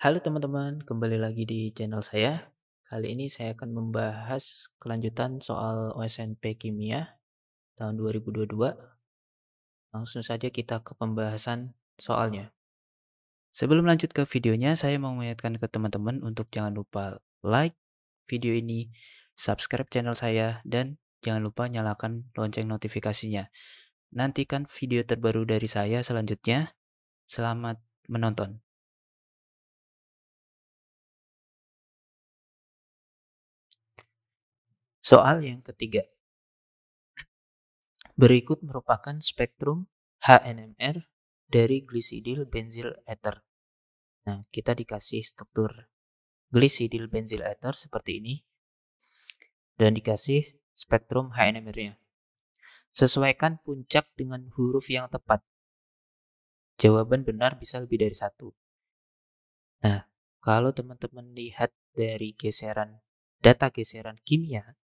Halo teman-teman, kembali lagi di channel saya. Kali ini saya akan membahas kelanjutan soal OSNP Kimia tahun 2022. Langsung saja kita ke pembahasan soalnya. Sebelum lanjut ke videonya, saya mau mengingatkan ke teman-teman untuk jangan lupa like video ini, subscribe channel saya, dan jangan lupa nyalakan lonceng notifikasinya. Nantikan video terbaru dari saya selanjutnya. Selamat menonton. Soal yang ketiga. Berikut merupakan spektrum HNMR dari glisidil benzil ether. Nah, kita dikasih struktur glisidil benzil ether seperti ini dan dikasih spektrum HNMR-nya. Sesuaikan puncak dengan huruf yang tepat. Jawaban benar bisa lebih dari satu. Nah, kalau teman-teman lihat dari data geseran kimia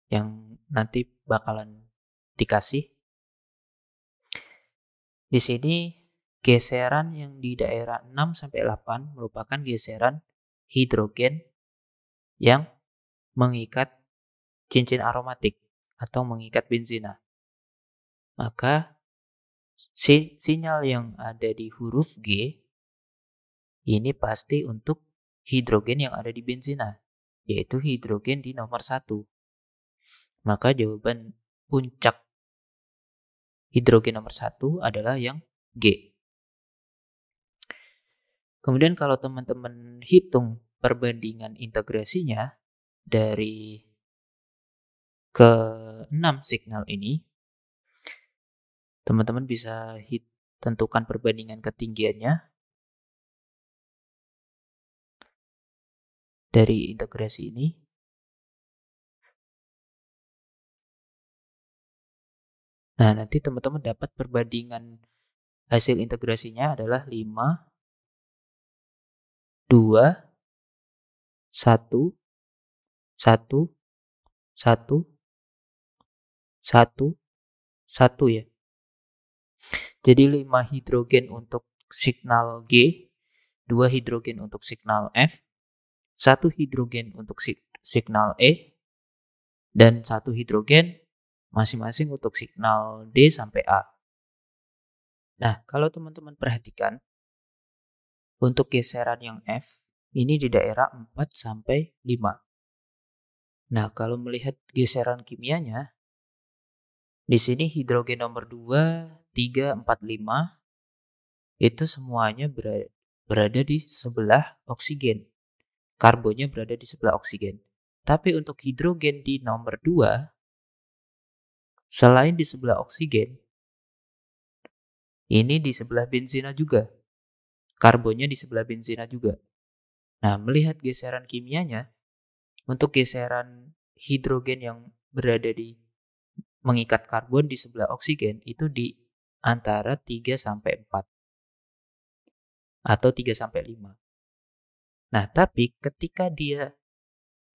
yang nanti bakalan dikasih, di sini geseran yang di daerah 6 sampai 8 merupakan geseran hidrogen yang mengikat cincin aromatik atau mengikat benzina. Maka sinyal yang ada di huruf G ini pasti untuk hidrogen yang ada di benzina, yaitu hidrogen di nomor 1. Maka jawaban puncak hidrogen nomor 1 adalah yang G. Kemudian kalau teman-teman hitung perbandingan integrasinya dari ke-6 signal ini, teman-teman bisa tentukan perbandingan ketinggiannya dari integrasi ini. Nah, nanti teman-teman dapat perbandingan hasil integrasinya adalah 5, 2, 1, 1, 1, 1, 1 ya. Jadi 5 hidrogen untuk signal G, 2 hidrogen untuk signal F, 1 hidrogen untuk signal E, dan 1 hidrogen masing-masing untuk signal D sampai A. Nah, kalau teman-teman perhatikan, untuk geseran yang F, ini di daerah 4 sampai 5. Nah, kalau melihat geseran kimianya, di sini hidrogen nomor 2, 3, 4, 5, itu semuanya berada di sebelah oksigen. Karbonnya berada di sebelah oksigen. Tapi untuk hidrogen di nomor 2, selain di sebelah oksigen, ini di sebelah benzina juga. Karbonnya di sebelah benzina juga. Nah, melihat geseran kimianya, untuk geseran hidrogen yang berada di mengikat karbon di sebelah oksigen itu di antara 3 sampai 4 atau 3 sampai 5. Nah, tapi ketika dia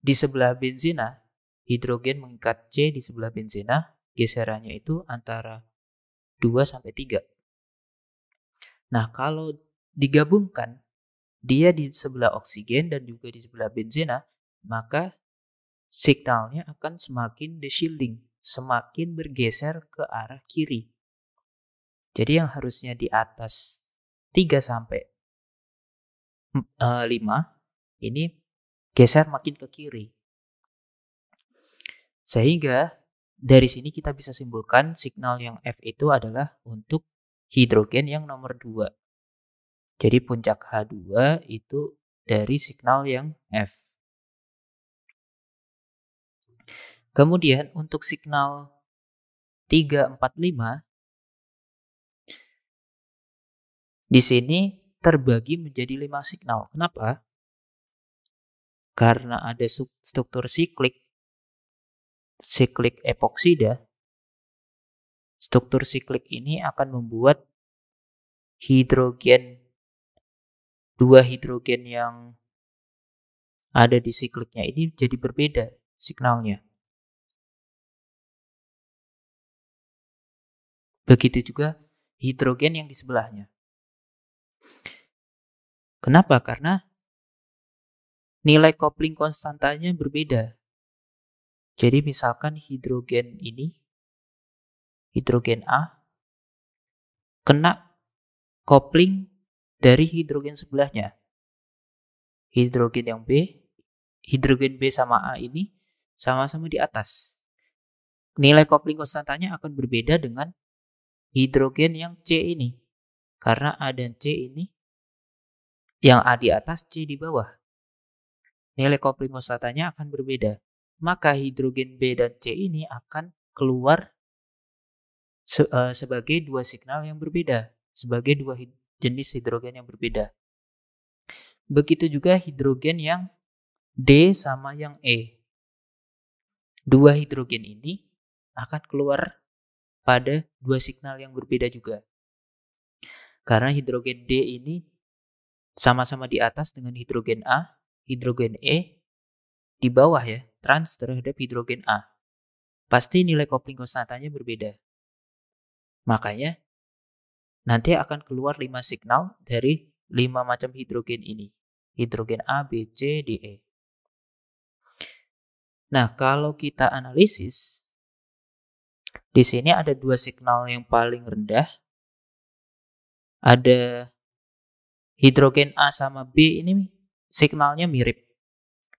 di sebelah benzina, hidrogen mengikat C di sebelah benzina, geserannya itu antara 2 sampai 3. Nah, kalau digabungkan dia di sebelah oksigen dan juga di sebelah benzina, maka signalnya akan semakin deshielding, semakin bergeser ke arah kiri. Jadi yang harusnya di atas 3 sampai 5 ini geser makin ke kiri. Sehingga dari sini kita bisa simpulkan signal yang F itu adalah untuk hidrogen yang nomor 2. Jadi puncak H2 itu dari signal yang F. Kemudian untuk signal 3, 4, 5 di sini terbagi menjadi 5 signal. Kenapa? Karena ada struktur siklik epoksida. Struktur siklik ini akan membuat dua hidrogen yang ada di sikliknya ini jadi berbeda signalnya. Begitu juga hidrogen yang di sebelahnya. Kenapa? Karena nilai coupling konstantanya berbeda. Jadi misalkan hidrogen ini, hidrogen A, kena coupling dari hidrogen sebelahnya. Hidrogen yang B, hidrogen B sama A ini sama-sama di atas. Nilai coupling konstantanya akan berbeda dengan hidrogen yang C ini. Karena A dan C ini, yang A di atas, C di bawah. Nilai coupling konstantanya akan berbeda. Maka hidrogen B dan C ini akan keluar sebagai dua signal yang berbeda. Sebagai dua jenis hidrogen yang berbeda. Begitu juga hidrogen yang D sama yang E. Dua hidrogen ini akan keluar pada dua signal yang berbeda juga. Karena hidrogen D ini sama-sama di atas dengan hidrogen A, hidrogen E di bawah ya, trans terhadap hidrogen A. Pasti nilai coupling konstantanya berbeda. Makanya nanti akan keluar 5 signal dari 5 macam hidrogen ini. Hidrogen A, B, C, D, E. Nah, kalau kita analisis, di sini ada dua signal yang paling rendah. Ada hidrogen A sama B ini signalnya mirip.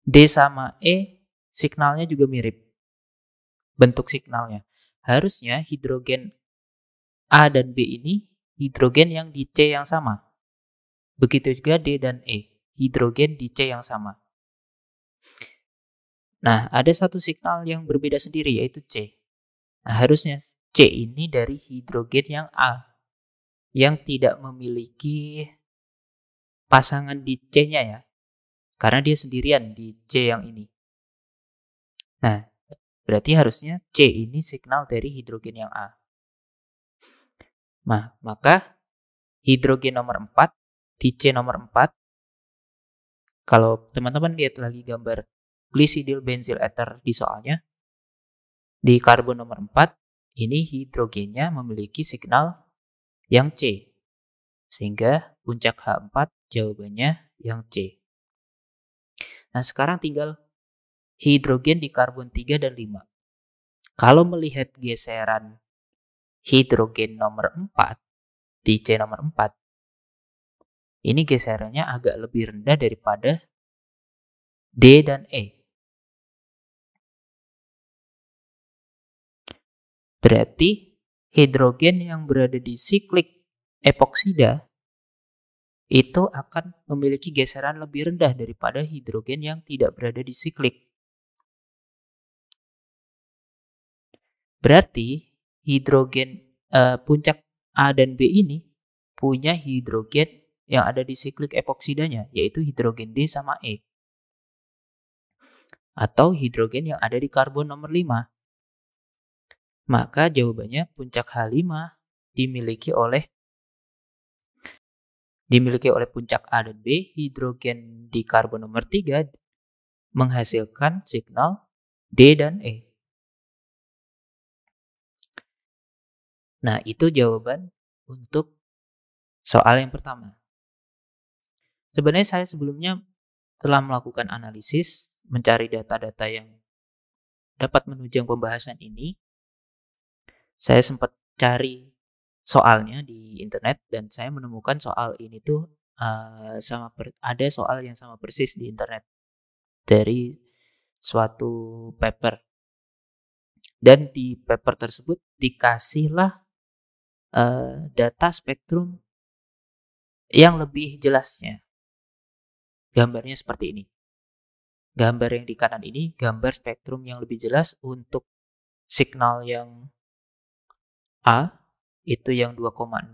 D sama E signalnya juga mirip. Bentuk signalnya. Harusnya hidrogen A dan B ini hidrogen yang di C yang sama. Begitu juga D dan E, hidrogen di C yang sama. Nah, ada satu signal yang berbeda sendiri yaitu C. Nah, harusnya C ini dari hidrogen yang A yang tidak memiliki pasangan di C-nya ya. Karena dia sendirian di C yang ini. Nah, berarti harusnya C ini signal dari hidrogen yang A. Nah, maka hidrogen nomor 4 di C nomor 4, kalau teman-teman lihat lagi gambar glisidil benzil ether di soalnya, di karbon nomor 4, ini hidrogennya memiliki signal yang C. Sehingga puncak H4 jawabannya yang C. Nah, sekarang tinggal hidrogen di karbon 3 dan 5. Kalau melihat geseran hidrogen nomor 4 di C nomor 4, ini geserannya agak lebih rendah daripada D dan E. Berarti hidrogen yang berada di siklik epoksida itu akan memiliki geseran lebih rendah daripada hidrogen yang tidak berada di siklik. Berarti hidrogen puncak A dan B ini punya hidrogen yang ada di siklik epoksidanya, yaitu hidrogen D sama E. Atau hidrogen yang ada di karbon nomor 5. Maka jawabannya puncak H5 dimiliki oleh puncak A dan B, hidrogen di karbon nomor 3 menghasilkan signal D dan E. Nah, itu jawaban untuk soal yang pertama. Sebenarnya saya sebelumnya telah melakukan analisis, mencari data-data yang dapat menunjang pembahasan ini. Saya sempat cari soalnya di internet dan saya menemukan soal ini tuh ada soal yang sama persis di internet dari suatu paper. Dan di paper tersebut dikasihlah data spektrum yang lebih jelasnya. Gambarnya seperti ini. Gambar yang di kanan ini gambar spektrum yang lebih jelas untuk signal yang A itu yang 2,6,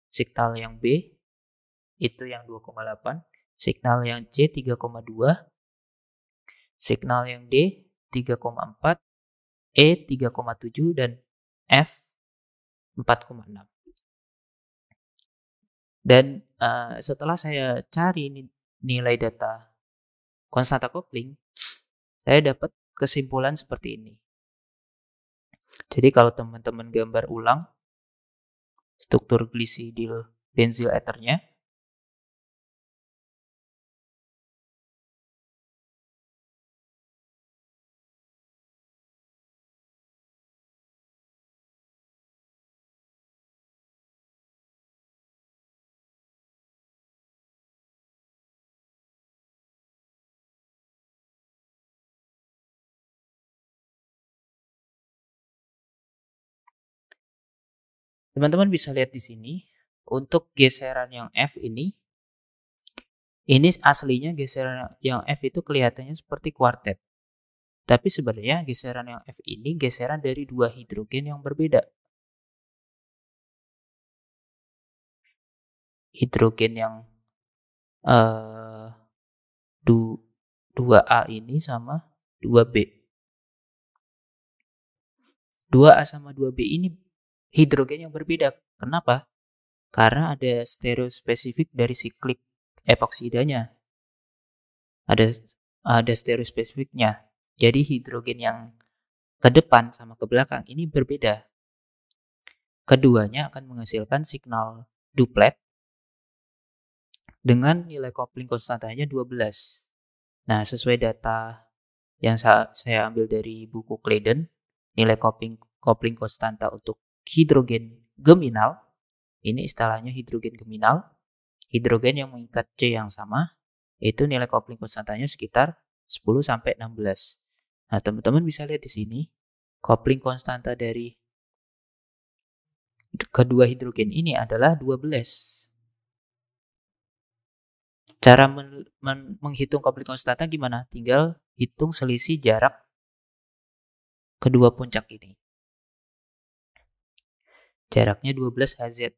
signal yang B itu yang 2,8, signal yang C 3,2, signal yang D 3,4, E 3,7 dan F 4,6. Dan setelah saya cari nilai data konstanta coupling, saya dapat kesimpulan seperti ini. Jadi kalau teman-teman gambar ulang struktur glisidil benzil ethernya, Teman-teman bisa lihat di sini, untuk geseran yang F ini aslinya geseran yang F itu kelihatannya seperti kuartet. Tapi sebenarnya geseran yang F ini geseran dari dua hidrogen yang berbeda. Hidrogen yang 2A ini sama 2B. 2A sama 2B ini hidrogen yang berbeda. Kenapa? Karena ada stereospesifik dari siklik epoksidanya. Ada stereospesifiknya. Jadi hidrogen yang ke depan sama ke belakang ini berbeda. Keduanya akan menghasilkan signal duplet dengan nilai kopling konstantanya 12. Nah, sesuai data yang saya ambil dari buku Claydon, nilai kopling konstanta untuk hidrogen geminal, ini istilahnya hidrogen geminal, hidrogen yang mengikat C yang sama, itu nilai kopling konstantanya sekitar 10-16. Nah, teman-teman bisa lihat di sini, kopling konstanta dari kedua hidrogen ini adalah 12. Cara menghitung kopling konstanta gimana? Tinggal hitung selisih jarak kedua puncak ini. Jaraknya 12 Hz.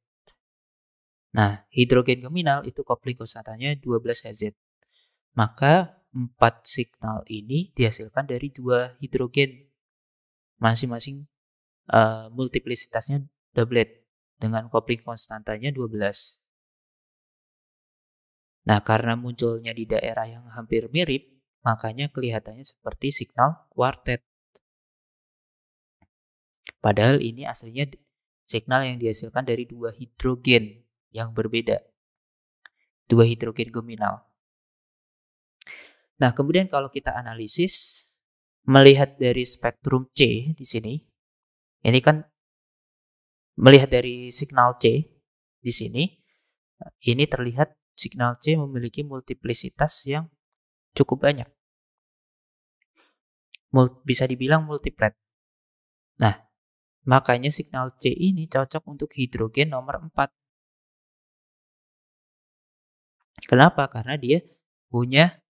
Nah, hidrogen geminal itu kopling konstantanya 12 Hz. Maka 4 signal ini dihasilkan dari 2 hidrogen. Masing-masing multiplisitasnya doublet dengan kopling konstantanya 12. Nah, karena munculnya di daerah yang hampir mirip, makanya kelihatannya seperti signal kuartet. Padahal ini aslinya signal yang dihasilkan dari 2 hidrogen yang berbeda. 2 hidrogen geminal. Nah, kemudian kalau kita analisis, melihat dari spektrum C di sini, ini kan melihat dari signal C di sini, ini terlihat signal C memiliki multiplisitas yang cukup banyak. Bisa dibilang multiplet. Nah, makanya signal C ini cocok untuk hidrogen nomor 4. Kenapa? Karena dia punya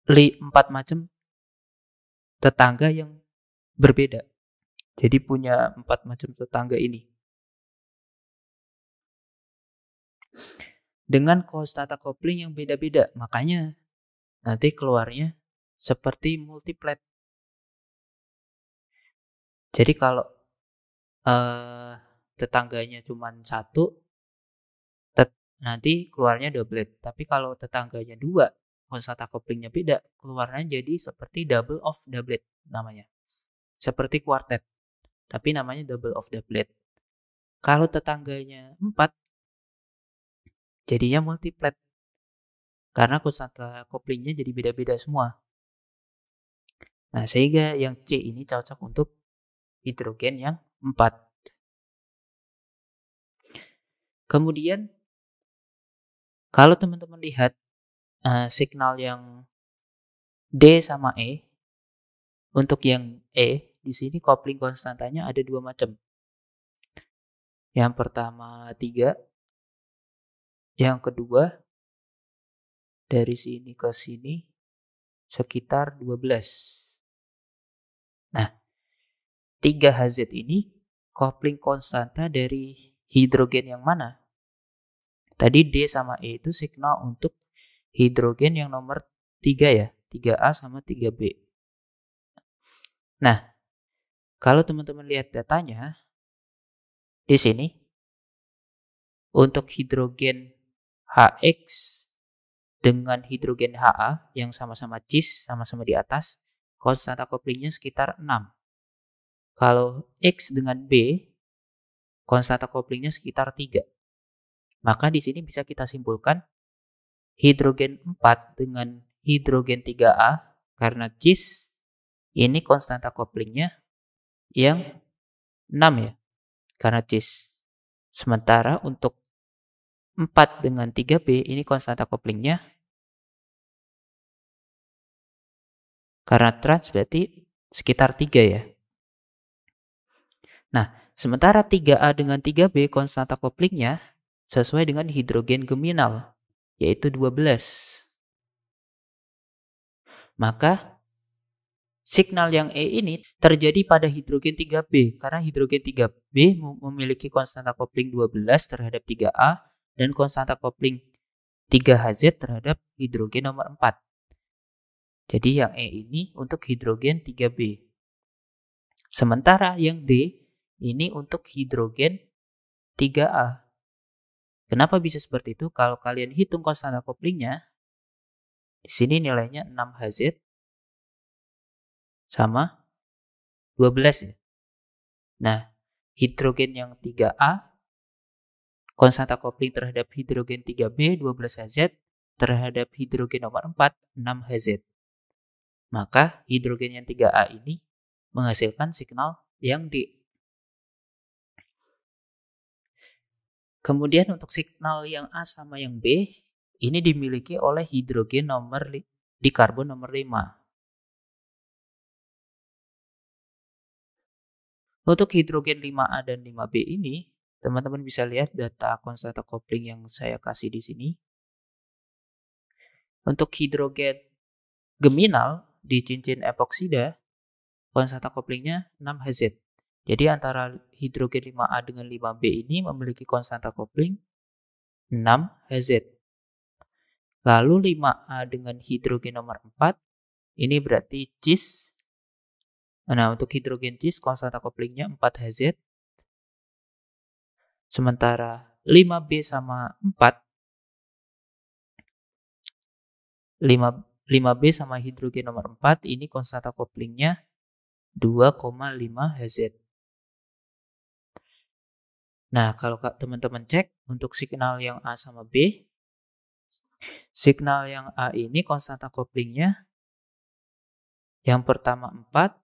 4 macam tetangga yang berbeda. Jadi punya 4 macam tetangga ini. Dengan konstanta kopling yang beda-beda. Makanya nanti keluarnya seperti multiplet. Jadi kalau tetangganya cuma 1, nanti keluarnya doublet. Tapi kalau tetangganya 2, konstanta koplingnya beda, keluarnya jadi seperti double of doublet namanya. Seperti kuartet, tapi namanya double of doublet. Kalau tetangganya 4, jadinya multiplet. Karena konstanta koplingnya jadi beda-beda semua. Nah, sehingga yang C ini cocok untuk hidrogen yang 4. Kemudian, kalau teman-teman lihat signal yang D sama E, untuk yang E, di sini kopling konstantanya ada 2 macam. Yang pertama 3, yang kedua dari sini ke sini sekitar 12. Nah, 3 Hz ini kopling konstanta dari hidrogen yang mana? Tadi D sama E itu signal untuk hidrogen yang nomor 3 ya, 3A sama 3B. Nah, kalau teman-teman lihat datanya, di sini untuk hidrogen HX dengan hidrogen HA yang sama-sama cis, sama-sama di atas, konstanta koplingnya sekitar 6. Kalau X dengan B, konstanta koplingnya sekitar 3. Maka di sini bisa kita simpulkan hidrogen 4 dengan hidrogen 3A karena cis, ini konstanta koplingnya yang 6 ya, karena cis. Sementara untuk 4 dengan 3B ini konstanta koplingnya karena trans berarti sekitar 3 ya. Nah, sementara 3A dengan 3B konstanta koplingnya sesuai dengan hidrogen geminal, yaitu 12. Maka signal yang E ini terjadi pada hidrogen 3B, karena hidrogen 3B memiliki konstanta kopling 12 terhadap 3A dan konstanta kopling 3Hz terhadap hidrogen nomor 4. Jadi yang E ini untuk hidrogen 3B. Sementara yang D ini untuk hidrogen 3A. Kenapa bisa seperti itu? Kalau kalian hitung konstanta koplingnya, di sini nilainya 6Hz sama 12 ya. Nah, hidrogen yang 3A, konstanta kopling terhadap hidrogen 3B 12Hz terhadap hidrogen nomor 4 6Hz. Maka hidrogen yang 3A ini menghasilkan signal yang D. Kemudian untuk signal yang A sama yang B, ini dimiliki oleh hidrogen di karbon nomor 5. Untuk hidrogen 5A dan 5B ini, teman-teman bisa lihat data konstanta kopling yang saya kasih di sini. Untuk hidrogen geminal di cincin epoksida, konstanta koplingnya 6Hz. Jadi antara hidrogen 5A dengan 5B ini memiliki konstanta kopling 6Hz. Lalu 5A dengan hidrogen nomor 4, ini berarti cis. Nah, untuk hidrogen cis konstanta koplingnya 4Hz. Sementara 5B sama 5B sama hidrogen nomor 4 ini konstanta koplingnya 2,5Hz. Nah, kalau teman-teman cek untuk signal yang A sama B, signal yang A ini konstanta koplingnya yang pertama 4,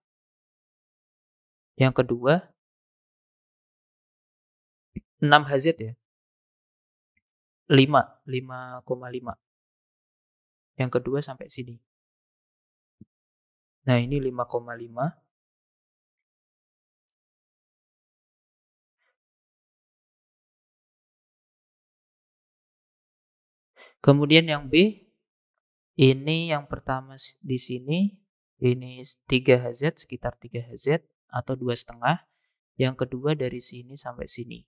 yang kedua 6Hz ya. 5,5. Yang kedua sampai sini. Nah, ini 5,5. Kemudian yang B, ini yang pertama di sini, ini 3Hz, sekitar 3Hz atau 2,5. Yang kedua dari sini sampai sini.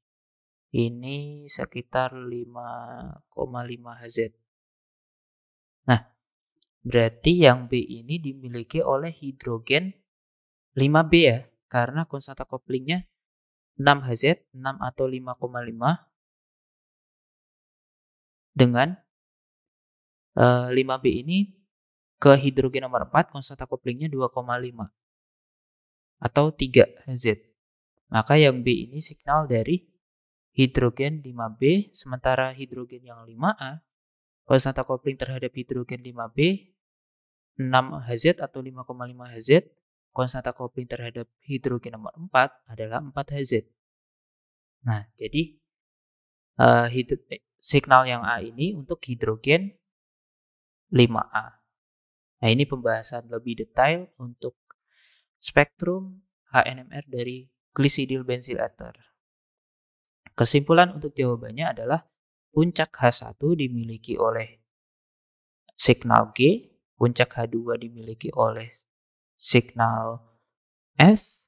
Ini sekitar 5,5Hz. Nah, berarti yang B ini dimiliki oleh hidrogen 5B ya, karena konstanta koplingnya 6Hz, 6 atau 5,5 dengan 5B ini ke hidrogen nomor 4 konstanta koplingnya 2,5 atau 3Hz. Maka yang B ini signal dari hidrogen 5B, sementara hidrogen yang 5A konstanta kopling terhadap hidrogen 5B 6Hz atau 5,5Hz, konstanta kopling terhadap hidrogen nomor 4 adalah 4Hz. Nah, jadi signal yang A ini untuk hidrogen 5A. Nah, ini pembahasan lebih detail untuk spektrum HNMR dari glicidil benzyl ether. Kesimpulan untuk jawabannya adalah puncak H1 dimiliki oleh signal G, puncak H2 dimiliki oleh signal F,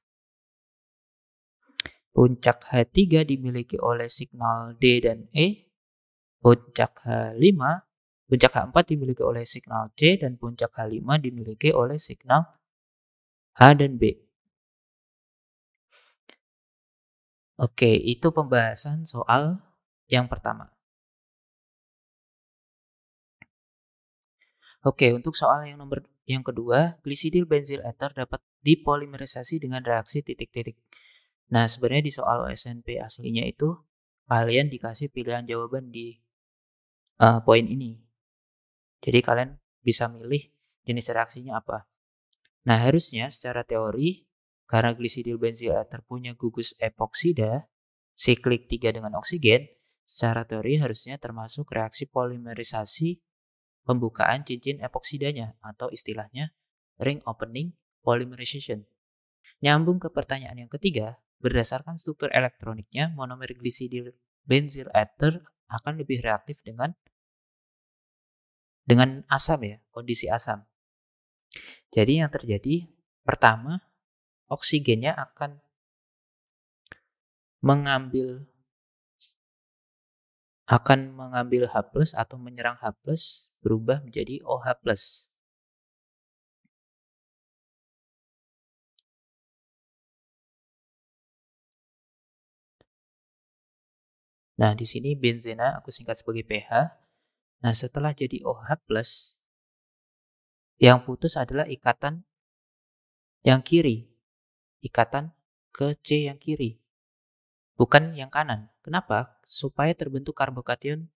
puncak H3 dimiliki oleh signal D dan E, puncak H4 dimiliki oleh signal C, dan puncak H5 dimiliki oleh signal H dan B. Oke, itu pembahasan soal yang pertama. Oke, untuk soal yang kedua, glicidil benzyl ether dapat dipolimerisasi dengan reaksi titik-titik. Nah, sebenarnya di soal OSNP aslinya itu kalian dikasih pilihan jawaban di poin ini. Jadi kalian bisa milih jenis reaksinya apa. Nah, harusnya secara teori, karena glicidil benzyl ether punya gugus epoksida, siklik 3 dengan oksigen, secara teori harusnya termasuk reaksi polimerisasi pembukaan cincin epoksidanya, atau istilahnya ring opening polymerization. Nyambung ke pertanyaan yang ketiga, berdasarkan struktur elektroniknya, monomer glisidil benzyl ether akan lebih reaktif dengan asam ya, kondisi asam. Jadi yang terjadi, pertama, oksigennya akan mengambil H+ atau menyerang H+, berubah menjadi OH+. Nah, di sini benzena aku singkat sebagai PH. Nah, setelah jadi OH+, yang putus adalah ikatan yang kiri. Ikatan ke C yang kiri. Bukan yang kanan. Kenapa? Supaya terbentuk karbokation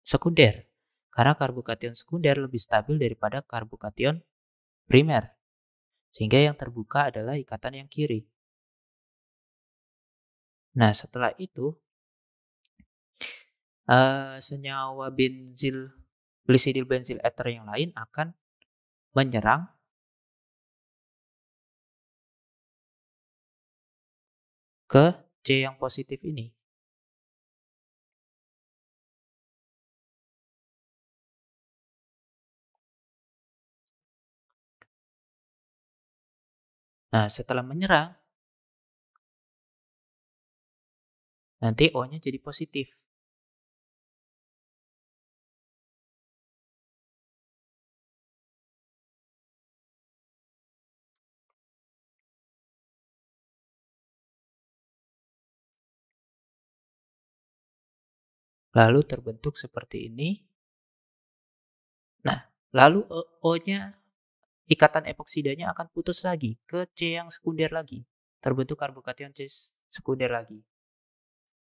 sekunder. Karena karbokation sekunder lebih stabil daripada karbokation primer. Sehingga yang terbuka adalah ikatan yang kiri. Nah, setelah itu, senyawa glisidil benzyl ether yang lain akan menyerang ke C yang positif ini. Nah, setelah menyerang, nanti O-nya jadi positif. Lalu terbentuk seperti ini. Nah, lalu O-nya, ikatan epoksidanya akan putus lagi ke C yang sekunder lagi. Terbentuk karbokation C sekunder lagi.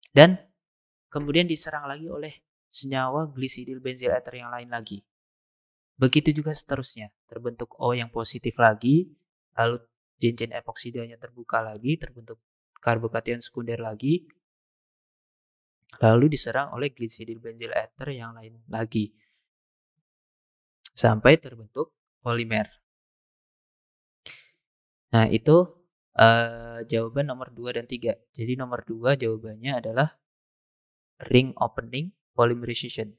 Dan kemudian diserang lagi oleh senyawa glisidil benzyl ether yang lain lagi. Begitu juga seterusnya. Terbentuk O yang positif lagi, lalu jen-jen epoksidanya terbuka lagi, terbentuk karbokation sekunder lagi, lalu diserang oleh glisidil benzyl ether yang lain lagi. Sampai terbentuk polimer. Nah, itu jawaban nomor 2 dan 3. Jadi nomor 2 jawabannya adalah ring opening polymerization.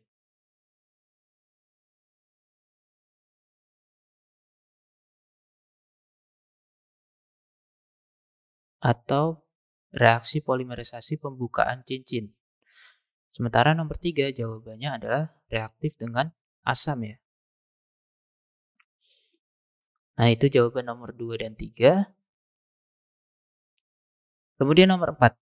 Atau reaksi polimerisasi pembukaan cincin. Sementara nomor 3 jawabannya adalah reaktif dengan asam ya. Nah, itu jawaban nomor 2 dan 3. Kemudian nomor 4.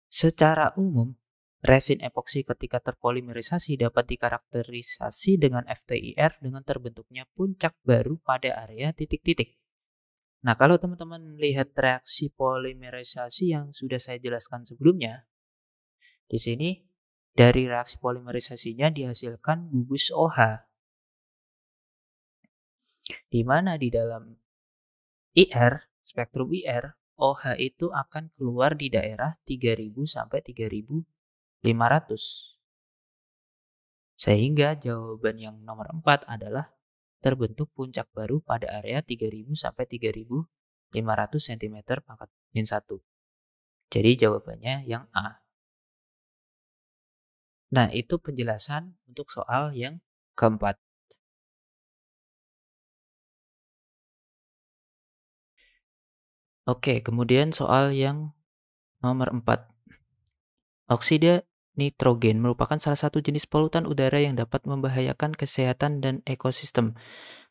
Secara umum, resin epoksi ketika terpolimerisasi dapat dikarakterisasi dengan FTIR dengan terbentuknya puncak baru pada area titik-titik. Nah, kalau teman-teman lihat reaksi polimerisasi yang sudah saya jelaskan sebelumnya, di sini dari reaksi polimerisasinya dihasilkan gugus OH. Di mana di dalam IR, spektrum IR, OH itu akan keluar di daerah 3000 sampai 3500. Sehingga jawaban yang nomor 4 adalah terbentuk puncak baru pada area 3000 sampai 3500 cm pangkat min 1. Jadi jawabannya yang A. Nah, itu penjelasan untuk soal yang keempat. Oke, kemudian soal yang nomor 4. Oksida nitrogen merupakan salah satu jenis polutan udara yang dapat membahayakan kesehatan dan ekosistem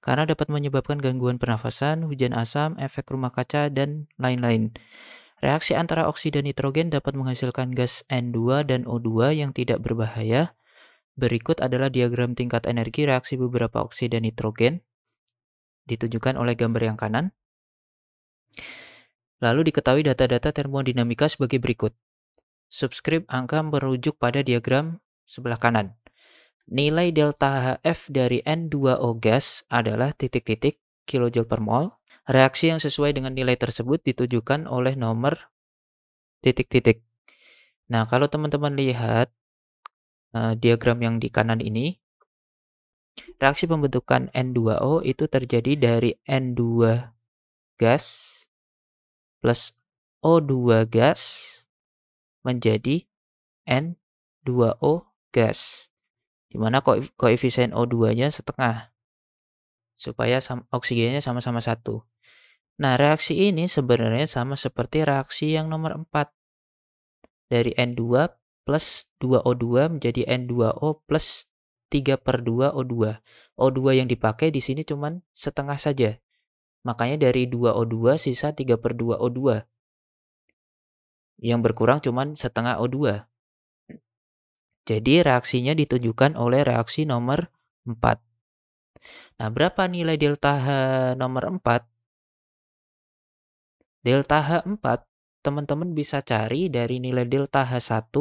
karena dapat menyebabkan gangguan pernafasan, hujan asam, efek rumah kaca, dan lain-lain. Reaksi antara oksida nitrogen dapat menghasilkan gas N2 dan O2 yang tidak berbahaya. Berikut adalah diagram tingkat energi reaksi beberapa oksida nitrogen, ditunjukkan oleh gambar yang kanan. Lalu diketahui data-data termodinamika sebagai berikut. Subskrip angka merujuk pada diagram sebelah kanan. Nilai delta HF dari N2O gas adalah titik-titik kilojoule per mol. Reaksi yang sesuai dengan nilai tersebut ditujukan oleh nomor titik-titik. Nah, kalau teman-teman lihat diagram yang di kanan ini, reaksi pembentukan N2O itu terjadi dari N2 gas plus O2 gas menjadi N2O gas, di mana koefisien O2-nya setengah, supaya oksigennya sama-sama 1. Nah, reaksi ini sebenarnya sama seperti reaksi yang nomor 4. Dari N2 plus 2O2 menjadi N2O plus 3/2 O2. O2 yang dipakai di sini cuman setengah saja. Makanya dari 2O2 sisa 3/2 O2. Yang berkurang cuman setengah O2. Jadi reaksinya ditunjukkan oleh reaksi nomor 4. Nah, berapa nilai delta H nomor 4? Delta H4 teman-teman bisa cari dari nilai delta H1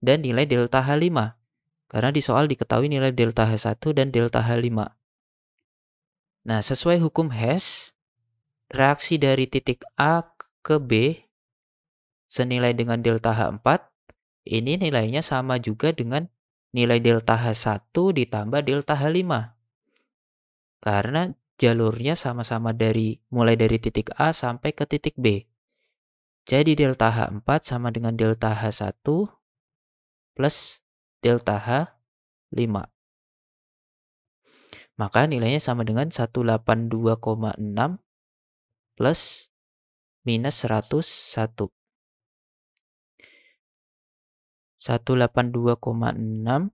dan nilai delta H5. Karena di soal diketahui nilai delta H1 dan delta H5. Nah, sesuai hukum Hess, reaksi dari titik A ke B senilai dengan delta H4, ini nilainya sama juga dengan nilai delta H1 ditambah delta H5. Karena jalurnya sama-sama mulai dari titik A sampai ke titik B. Jadi delta H4 sama dengan delta H1 plus delta H5. Maka nilainya sama dengan 182,6 plus minus 101. 182,6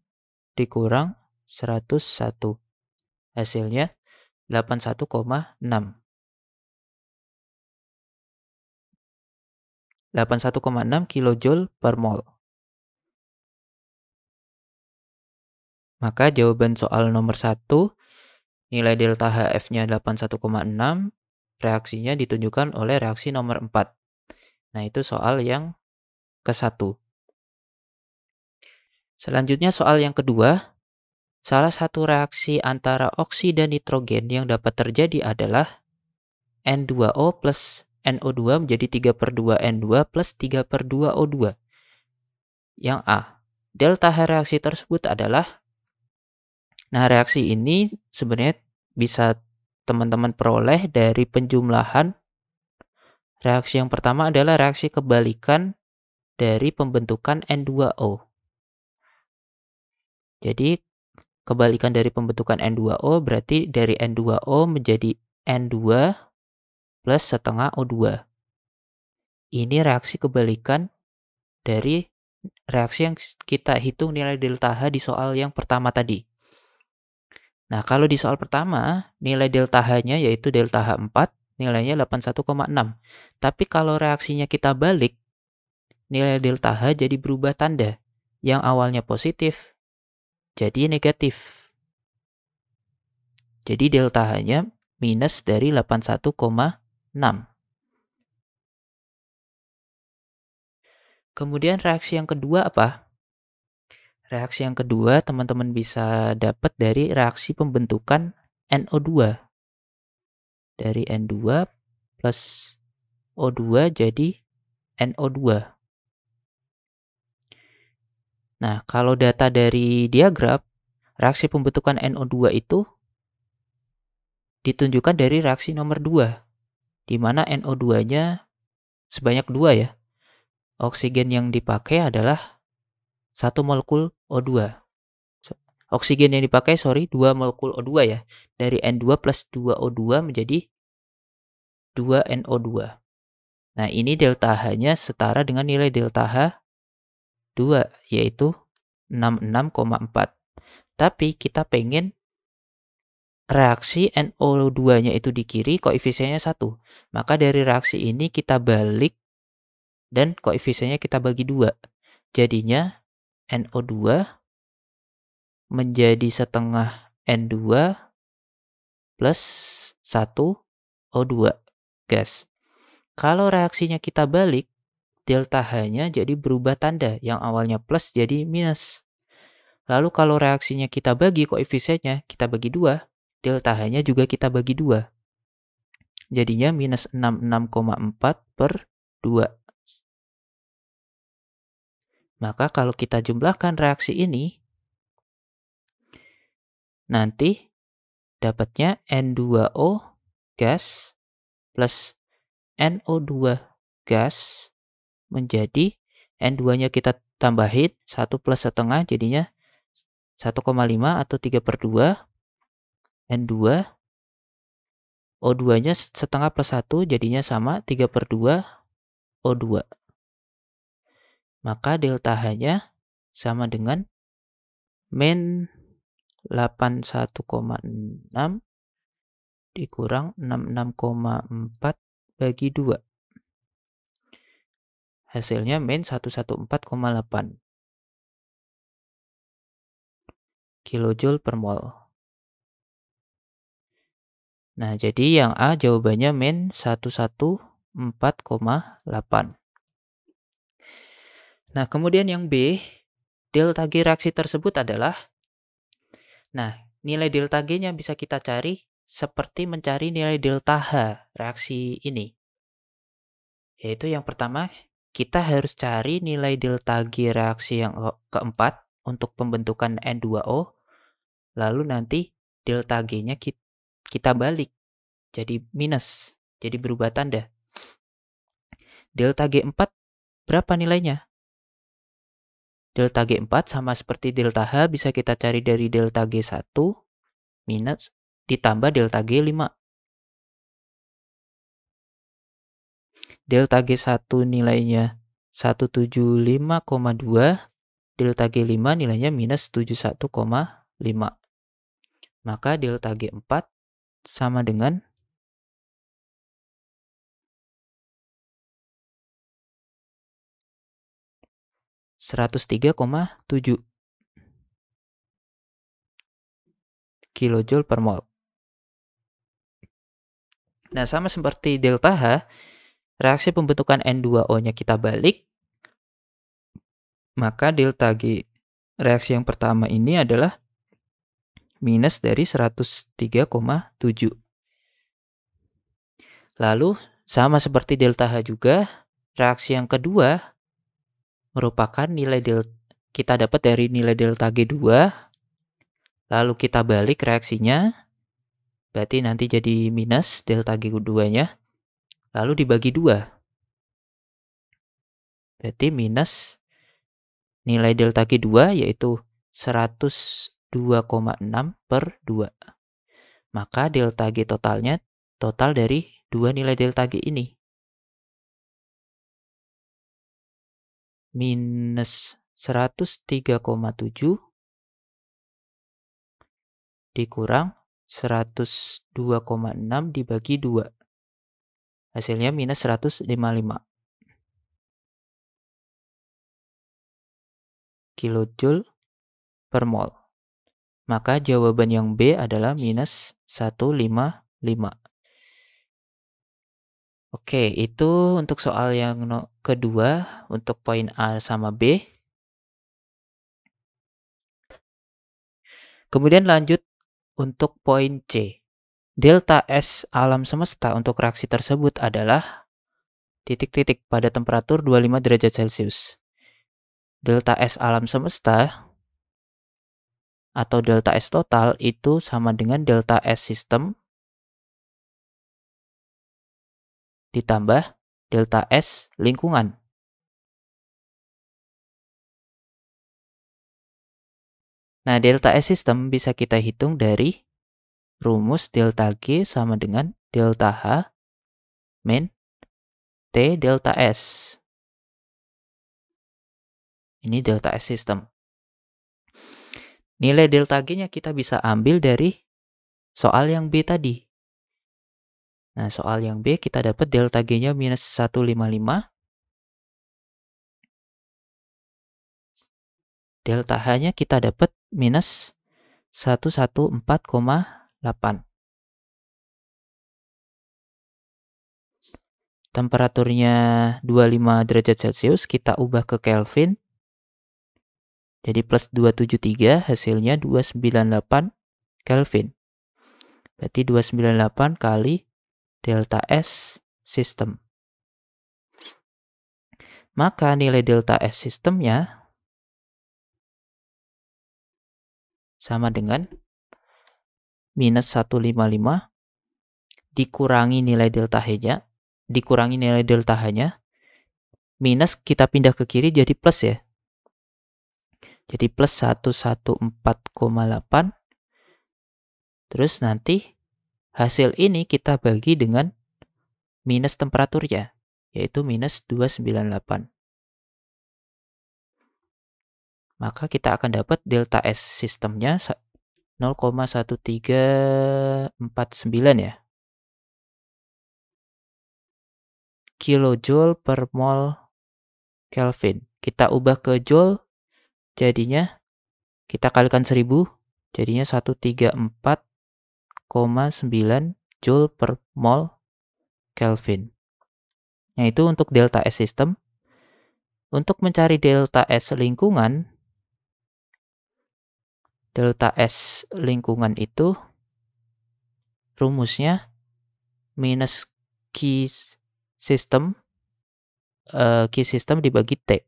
dikurang 101. Hasilnya 81,6. 81,6 kilojoule per mol. Maka jawaban soal nomor 1, nilai delta HF-nya 81,6, reaksinya ditunjukkan oleh reaksi nomor 4. Nah, itu soal yang ke-1. Selanjutnya soal yang kedua, salah satu reaksi antara oksida nitrogen yang dapat terjadi adalah N2O plus NO2 menjadi 3/2 N2 plus 3/2 O2. Yang A. Delta H reaksi tersebut adalah, nah, reaksi ini sebenarnya bisa teman-teman peroleh dari penjumlahan. Reaksi yang pertama adalah reaksi kebalikan dari pembentukan N2O. Jadi kebalikan dari pembentukan N2O berarti dari N2O menjadi N2 plus setengah O2. Ini reaksi kebalikan dari reaksi yang kita hitung nilai delta H di soal yang pertama tadi. Nah, kalau di soal pertama, nilai delta H-nya yaitu delta H4, nilainya 81,6. Tapi kalau reaksinya kita balik, nilai delta H jadi berubah tanda. Yang awalnya positif, jadi negatif. Jadi delta H-nya minus dari 81,6. Kemudian reaksi yang kedua apa? Reaksi yang kedua teman-teman bisa dapat dari reaksi pembentukan NO2. Dari N2 plus O2 jadi NO2. Nah, kalau data dari diagram, reaksi pembentukan NO2 itu ditunjukkan dari reaksi nomor 2, di mana NO2-nya sebanyak 2 ya. Oksigen yang dipakai adalah 1 molekul O2. Oksigen yang dipakai, 2 molekul O2 ya. Dari N2 plus 2 O2 menjadi 2 NO2. Nah, ini delta H-nya setara dengan nilai delta H2, yaitu 66,4. Tapi kita pengen reaksi NO2-nya itu di kiri, koefisiennya 1. Maka dari reaksi ini kita balik dan koefisiennya kita bagi 2. Jadinya NO2 menjadi setengah N2 plus 1 O2 gas. Kalau reaksinya kita balik, delta H-nya jadi berubah tanda. Yang awalnya plus jadi minus. Lalu kalau reaksinya kita bagi koefisiennya, kita bagi 2, delta H-nya juga kita bagi 2. Jadinya minus 66,4 per 2. Maka kalau kita jumlahkan reaksi ini, nanti dapatnya N2O gas plus NO2 gas menjadi N2-nya kita tambahin 1 plus setengah jadinya 1,5 atau 3/2 N2, O2-nya setengah plus 1 jadinya sama 3/2 O2. Maka delta H-nya sama dengan min 81,6 dikurang 66,4 bagi 2. Hasilnya min 114,8 kilojoule per mol. Nah, jadi yang A jawabannya min 114,8. Nah, kemudian yang B, delta G reaksi tersebut adalah, nah, nilai delta G-nya bisa kita cari seperti mencari nilai delta H reaksi ini. Yaitu yang pertama, kita harus cari nilai delta G reaksi yang keempat untuk pembentukan N2O, lalu nanti delta G-nya kita balik jadi minus, jadi berubah tanda. Delta G4 berapa nilainya? Delta G4 sama seperti delta H bisa kita cari dari delta G1 minus ditambah delta G5. Delta G1 nilainya 175,2, delta G5 nilainya minus 71,5. Maka delta G4 sama dengan 103,7 kilojoule per mol. Nah, sama seperti delta H, reaksi pembentukan N2O-nya kita balik, maka delta G reaksi yang pertama ini adalah minus dari 103,7. Lalu, sama seperti delta H juga, reaksi yang kedua merupakan kita dapat dari nilai delta G2, lalu kita balik reaksinya, berarti nanti jadi minus delta G2-nya, lalu dibagi 2. Berarti minus nilai delta G2 yaitu 102,6 per 2. Maka delta G totalnya total dari 2 nilai delta G ini. Minus 103,7 dikurang 102,6 dibagi 2. Hasilnya minus 155 kilojoule per mol. Maka jawaban yang B adalah minus 155. Oke, itu untuk soal yang kedua untuk poin A sama B. Kemudian lanjut untuk poin C. Delta S alam semesta untuk reaksi tersebut adalah titik-titik pada temperatur 25 derajat Celcius. Delta S alam semesta atau delta S total itu sama dengan delta S sistem ditambah delta S lingkungan. Nah, delta S sistem bisa kita hitung dari rumus delta G sama dengan delta H min T delta S. Ini delta S sistem. Nilai delta G-nya kita bisa ambil dari soal yang B tadi. Nah, soal yang B kita dapat delta G-nya minus 155. Delta H-nya kita dapat minus 114,8. Temperaturnya 25 derajat Celcius, kita ubah ke Kelvin. Jadi plus 273, hasilnya 298 Kelvin. Berarti 298 kali delta S sistem. Maka nilai delta S sistemnya sama dengan minus 155 dikurangi nilai delta H-nya. dikurangi nilai delta H-nya, minus kita pindah ke kiri jadi plus ya. Jadi plus 114,8. Terus nanti hasil ini kita bagi dengan minus temperaturnya, yaitu minus 298. Maka kita akan dapat delta S sistemnya 0,1349 ya. Kilojoule per mol Kelvin. Kita ubah ke joule, jadinya kita kalikan 1000, jadinya 134,9 joule per mol Kelvin. Nah, itu untuk delta S sistem. Untuk mencari delta S lingkungan, itu rumusnya minus Q system dibagi T.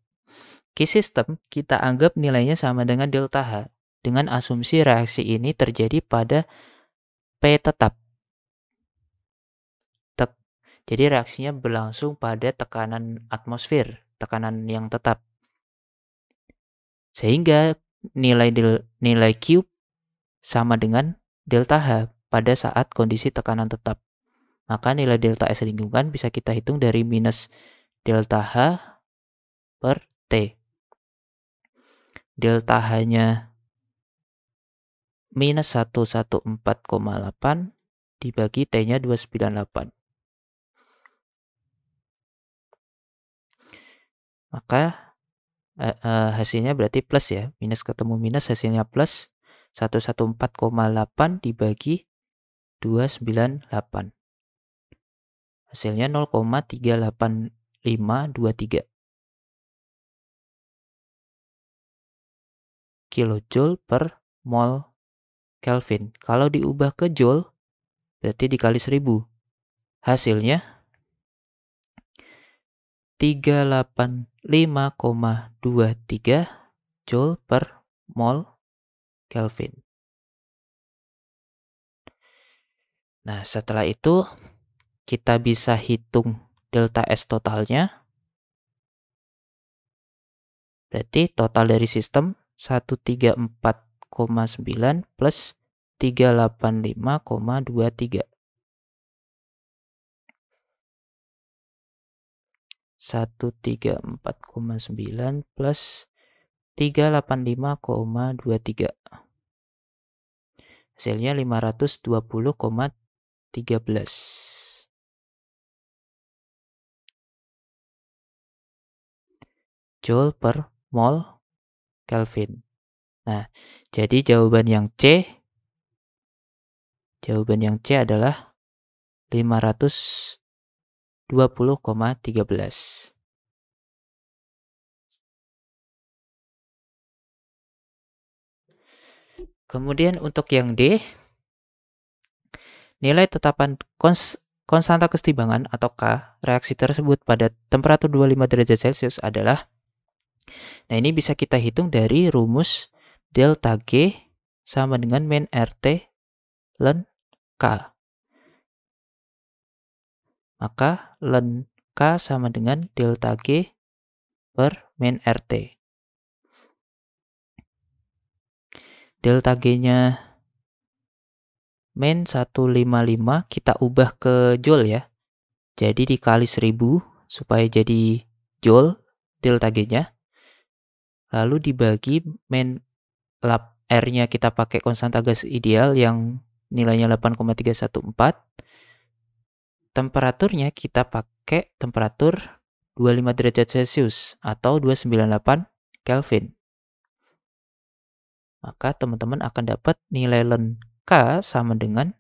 Q system kita anggap nilainya sama dengan delta H, dengan asumsi reaksi ini terjadi pada P tetap. Jadi reaksinya berlangsung pada tekanan atmosfer, tekanan yang tetap. Sehingga nilai Q sama dengan delta H pada saat kondisi tekanan tetap. Maka nilai delta S lingkungan bisa kita hitung dari minus delta H per T. Delta H-nya minus 114,8 dibagi T-nya 298. Maka hasilnya berarti plus ya. Minus ketemu minus, hasilnya plus 114,8 dibagi 298. Hasilnya 0,38523 kilojoule per mol Kelvin. Kalau diubah ke joule, berarti dikali 1000. Hasilnya 385,23 joule per mol Kelvin. Nah, setelah itu kita bisa hitung delta S totalnya. Berarti total dari sistem 134,9 plus 385,23. 134,9 plus 385,23. Hasilnya 520,13 joule per mol Kelvin. Nah, jadi jawaban yang C adalah 520,13. Kemudian untuk yang D, nilai tetapan konstanta kesetimbangan atau K reaksi tersebut pada temperatur 25 derajat Celcius adalah, nah ini bisa kita hitung dari rumus delta G sama dengan min RT ln K. Maka ln K sama dengan delta G per min RT. Delta G-nya min 155, kita ubah ke joule ya. Jadi dikali 1000 supaya jadi joule delta G-nya. Lalu dibagi min lab R-nya kita pakai konstanta gas ideal yang nilainya 8,314. Temperaturnya kita pakai temperatur 25 derajat Celcius atau 298 Kelvin. Maka teman-teman akan dapat nilai ln K sama dengan,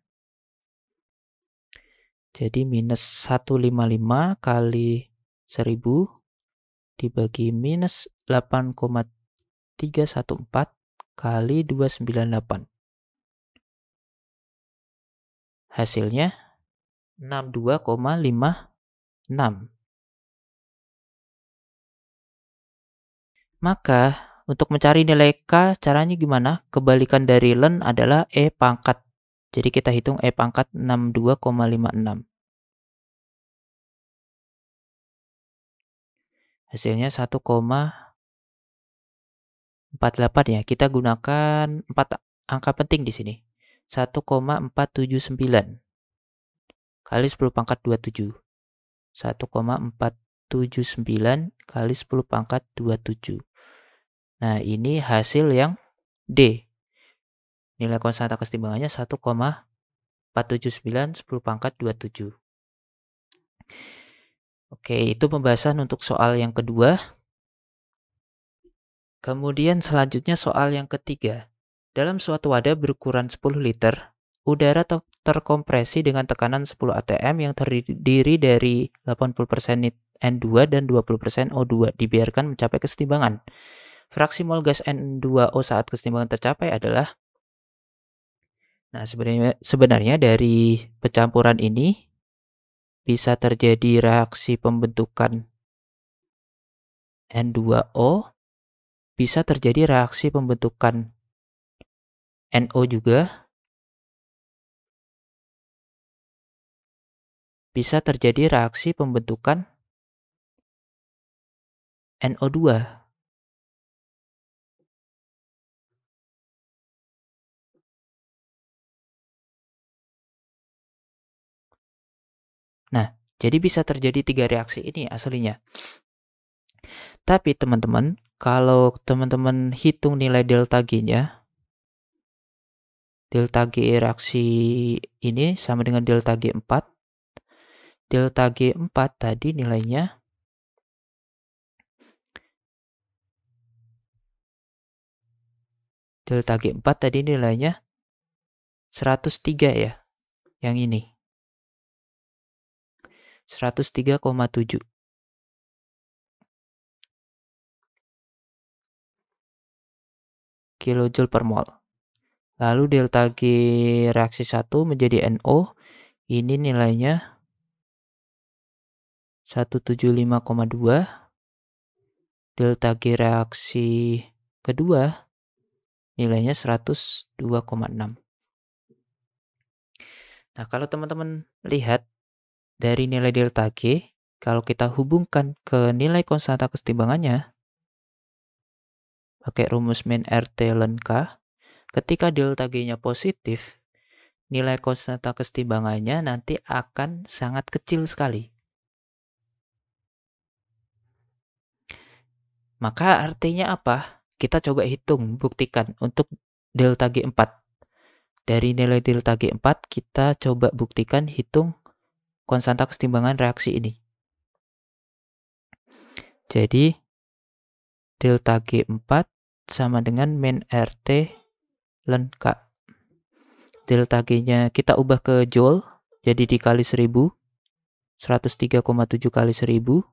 jadi minus 155 kali 1000 dibagi minus 8,314 kali 298. Hasilnya 62,56. Maka untuk mencari nilai K caranya gimana? Kebalikan dari ln adalah E pangkat. Jadi kita hitung E pangkat 62,56. Hasilnya 1,48 ya. Kita gunakan 4 angka penting di sini. 1,479 kali 10 pangkat 27. 1,479 kali 10 pangkat 27. Nah, ini hasil yang D. Nilai konstanta kesetimbangannya 1,479 10 pangkat 27. Oke, itu pembahasan untuk soal yang kedua. Kemudian selanjutnya soal yang ketiga. Dalam suatu wadah berukuran 10 liter, udara terkompresi dengan tekanan 10 atm yang terdiri dari 80% N2 dan 20% O2 dibiarkan mencapai kesetimbangan. Fraksi mol gas N2O saat kesetimbangan tercapai adalah. Nah, sebenarnya dari pencampuran ini bisa terjadi reaksi pembentukan N2O, bisa terjadi reaksi pembentukan NO juga, bisa terjadi reaksi pembentukan NO2. Nah, jadi bisa terjadi 3 reaksi ini aslinya. Tapi teman-teman, kalau teman-teman hitung nilai delta G-nya, delta G reaksi ini sama dengan delta G4. Delta G4 tadi nilainya delta G4 tadi nilainya 103 ya. Yang ini 103,7 kilojoule per mol. Lalu delta G reaksi 1 menjadi NO, ini nilainya 175,2. Delta G reaksi kedua nilainya 102,6. Nah, kalau teman-teman lihat dari nilai delta G, kalau kita hubungkan ke nilai konstanta kesetimbangannya pakai rumus min RT ln K, ketika delta G-nya positif, nilai konstanta kesetimbangannya nanti akan sangat kecil sekali. Maka artinya apa? Kita coba hitung, buktikan untuk delta G4. Dari nilai delta G4, kita coba buktikan hitung konstanta kesetimbangan reaksi ini. Jadi, delta G4 sama dengan min RT ln K. Delta G-nya kita ubah ke joule, jadi dikali 1000, 103,7 kali 1000,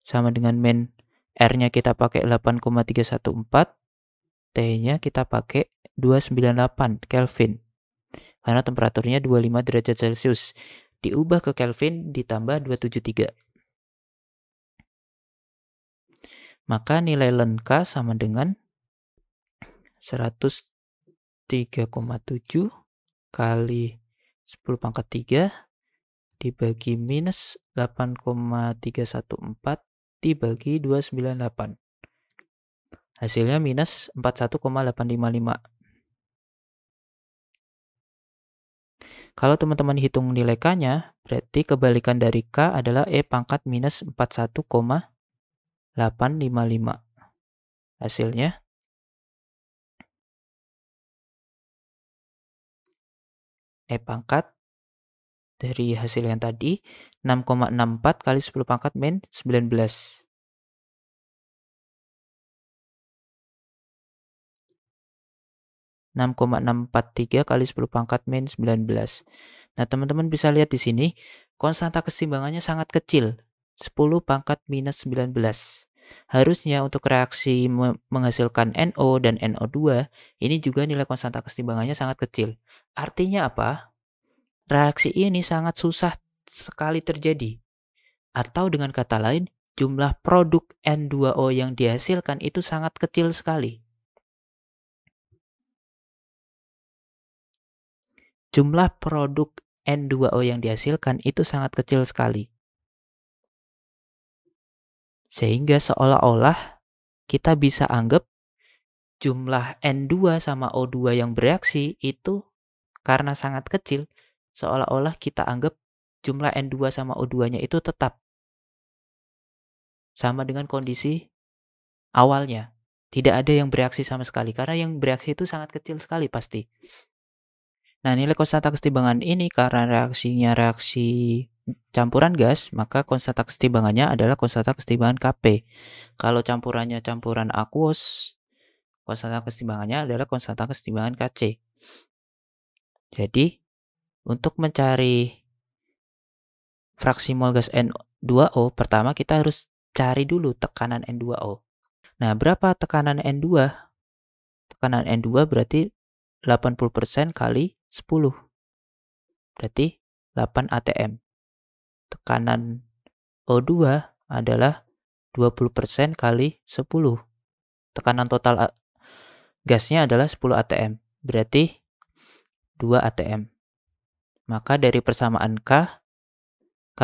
sama dengan min R-nya kita pakai 8,314, T-nya kita pakai 298 Kelvin. Karena temperaturnya 25 derajat Celcius. Diubah ke Kelvin ditambah 273. Maka nilai ln K sama dengan 103,7 kali 10 pangkat 3 dibagi minus 8,314 dibagi 298. Hasilnya minus 41,855. Kalau teman-teman hitung nilai K-nya, berarti kebalikan dari K adalah E pangkat minus 41,855. Hasilnya E pangkat dari hasil yang tadi 6,64 kali 10 pangkat min 19. 6,643 kali 10 pangkat min 19. Nah, teman-teman bisa lihat di sini, konstanta kesetimbangannya sangat kecil, 10 pangkat minus 19. Harusnya untuk reaksi menghasilkan NO dan NO2, ini juga nilai konstanta kesetimbangannya sangat kecil. Artinya apa? Reaksi ini sangat susah sekali terjadi. Atau dengan kata lain, jumlah produk N2O yang dihasilkan itu sangat kecil sekali. Jumlah produk N2O yang dihasilkan itu sangat kecil sekali. Sehingga seolah-olah kita bisa anggap jumlah N2 sama O2 yang bereaksi itu karena sangat kecil, seolah-olah kita anggap jumlah N2 sama O2-nya itu tetap sama dengan kondisi awalnya. Tidak ada yang bereaksi sama sekali, karena yang bereaksi itu sangat kecil sekali pasti. Nah, nilai konstanta kesetimbangan ini karena reaksinya reaksi campuran gas, maka konstanta kesetimbangannya adalah konstanta kesetimbangan Kp. Kalau campurannya campuran aqueous, konstanta kesetimbangannya adalah konstanta kesetimbangan Kc. Jadi, untuk mencari fraksi mol gas N2O, pertama kita harus cari dulu tekanan N2O. Nah, berapa tekanan N2? Tekanan N2 berarti 80% kali 10. Berarti 8 atm. Tekanan O2 adalah 20% kali 10. Tekanan total gasnya adalah 10 atm. Berarti 2 atm. Maka dari persamaan K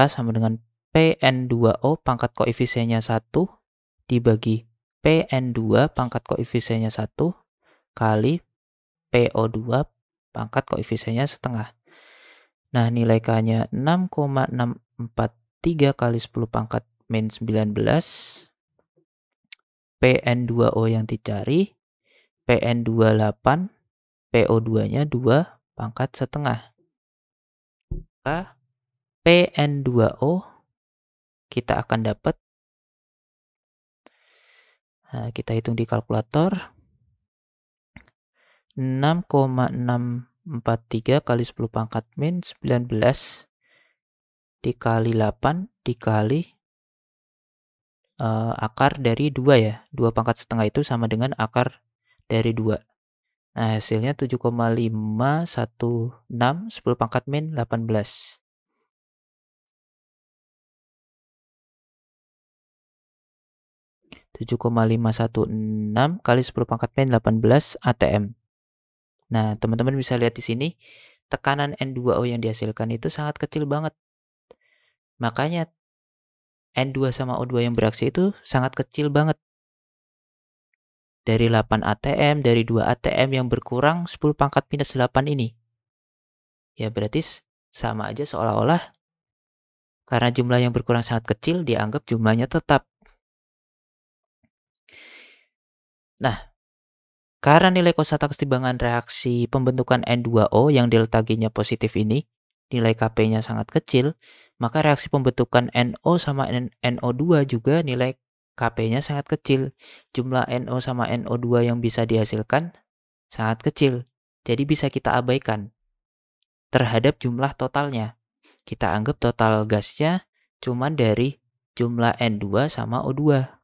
sama dengan Pn2O pangkat koefisiennya 1 dibagi Pn2 pangkat koefisiennya 1 kali PO2 pangkat koefisiennya setengah. Nah, nilai K-nya 6,643 kali 10 pangkat min 19. PN2O yang dicari, PN28, PO2-nya 2 pangkat setengah. Maka PN2O kita akan dapat, nah, kita hitung di kalkulator, 6,643 kali 10 pangkat min 19 dikali 8 dikali akar dari 2 ya. 2 pangkat setengah itu sama dengan akar dari 2. Nah, hasilnya 7,516 10 pangkat min 18. 7,516 kali 10 pangkat min 18 atm. Nah, teman-teman bisa lihat di sini, tekanan N2O yang dihasilkan itu sangat kecil banget. Makanya N2 sama O2 yang bereaksi itu sangat kecil banget. Dari 8 atm, dari 2 atm yang berkurang 10 pangkat minus 8 ini. Ya berarti sama aja seolah-olah karena jumlah yang berkurang sangat kecil dianggap jumlahnya tetap. Nah, karena nilai konstanta kesetimbangan reaksi pembentukan N2O yang delta G-nya positif ini, nilai Kp-nya sangat kecil, maka reaksi pembentukan NO sama NO2 juga nilai Kp-nya sangat kecil. Jumlah NO sama NO2 yang bisa dihasilkan sangat kecil. Jadi bisa kita abaikan terhadap jumlah totalnya. Kita anggap total gasnya cuma dari jumlah N2 sama O2.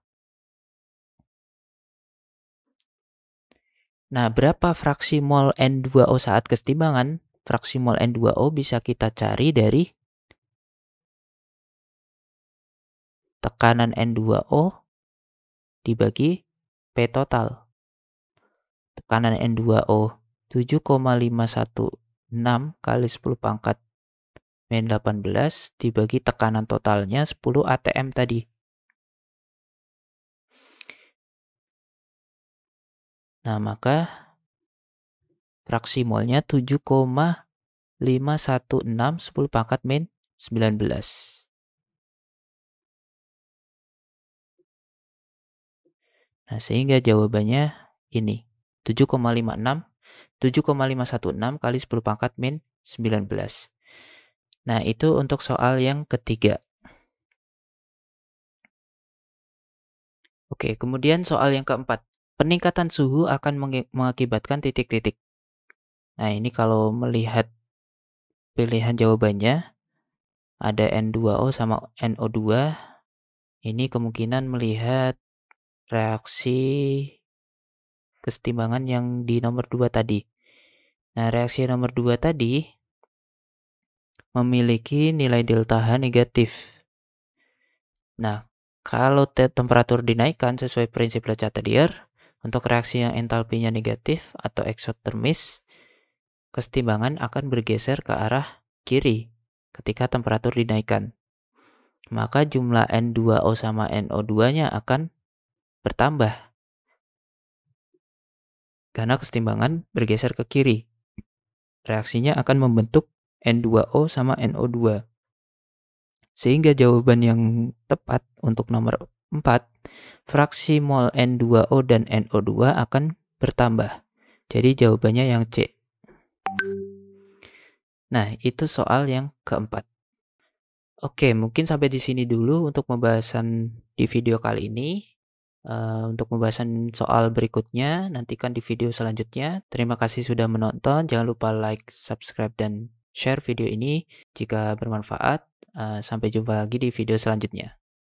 Nah, berapa fraksi mol N2O saat kesetimbangan? Fraksi mol N2O bisa kita cari dari tekanan N2O dibagi P total. Tekanan N2O 7,516 kali 10 pangkat min 18 dibagi tekanan totalnya 10 atm tadi. Nah, maka fraksi molnya 7,516 10 pangkat min 19. Nah, sehingga jawabannya ini 7,516 kali 10 pangkat min 19. Nah, itu untuk soal yang ketiga. Oke, kemudian soal yang keempat. Peningkatan suhu akan mengakibatkan titik-titik. Nah, ini kalau melihat pilihan jawabannya, ada N2O sama NO2. Ini kemungkinan melihat reaksi kesetimbangan yang di nomor 2 tadi. Nah, reaksi nomor 2 tadi memiliki nilai delta H negatif. Nah, kalau temperatur dinaikkan sesuai prinsip Le Chatelier, untuk reaksi yang entalpinya negatif atau eksotermis, kesetimbangan akan bergeser ke arah kiri ketika temperatur dinaikkan. maka jumlah N2O sama NO2-nya akan bertambah karena kesetimbangan bergeser ke kiri. Reaksinya akan membentuk N2O sama NO2. Sehingga jawaban yang tepat untuk nomor 4, fraksi mol N2O dan NO2 akan bertambah. Jadi jawabannya yang C. Nah, itu soal yang keempat. Oke, mungkin sampai di sini dulu untuk pembahasan di video kali ini. Untuk pembahasan soal berikutnya, nantikan di video selanjutnya. Terima kasih sudah menonton. Jangan lupa like, subscribe, dan share video ini jika bermanfaat. Sampai jumpa lagi di video selanjutnya.